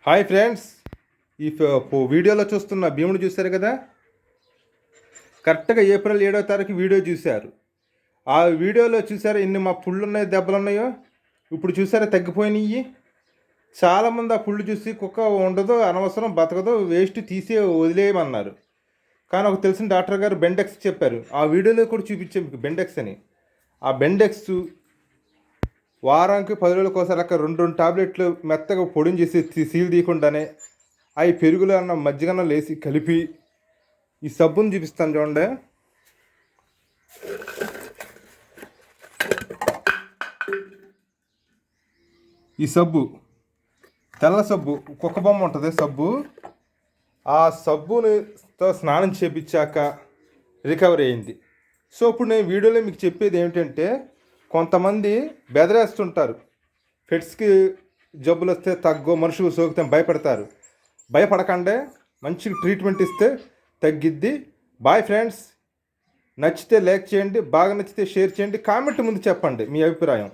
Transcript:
Hi friends, ఈ వీడియోలో చూస్తున్న భీముడు చూశారు కదా. కరెక్ట్గా ఏప్రిల్ 7వ తారీఖు వీడియో చూశారు. ఆ వీడియోలో చూసారా ఎన్ని మా పుళ్ళు ఉన్నాయి, దెబ్బలు ఉన్నాయో. ఇప్పుడు చూసారా తగ్గిపోయినాయి. చాలామంది ఆ పుళ్ళు చూసి కుక్క ఉండదు, అనవసరం, బతకదు, వేస్ట్, తీసే వదిలేయమన్నారు. కానీ ఒక తెలిసిన డాక్టర్ గారు బెండెక్స్ చెప్పారు. ఆ వీడియోలో కూడా చూపించాం మీకు బెండెక్స్ అని. ఆ బెండెక్స్ వారానికి 10 రోజులకు ఒకసారి అక్కడ 2 టాబ్లెట్లు మెత్తగా పొడిని చేసి సీల్ తీయకుండానే అవి పెరుగులో అన్న మజ్జిగన్న లేసి కలిపి ఈ సబ్బుని చూపిస్తాను చూడండి. ఈ సబ్బు తెల్ల సబ్బు, కుక్క బొమ్మ ఉంటుంది సబ్బు. ఆ సబ్బునితో స్నానం చేపించాక రికవరీ అయింది. సో ఇప్పుడు నేను వీడియోలో మీకు చెప్పేది ఏమిటంటే, కొంతమంది బెదరేస్తుంటారు. పెట్స్కి జబ్బులు వస్తే మనుషులు సోకితే భయపడతారు. భయపడకండే మంచి ట్రీట్మెంట్ ఇస్తే తగ్గిద్ది. Bye friends. నచ్చితే లైక్ చేయండి, బాగా నచ్చితే షేర్ చేయండి, కామెంట్ ముందు చెప్పండి మీ అభిప్రాయం.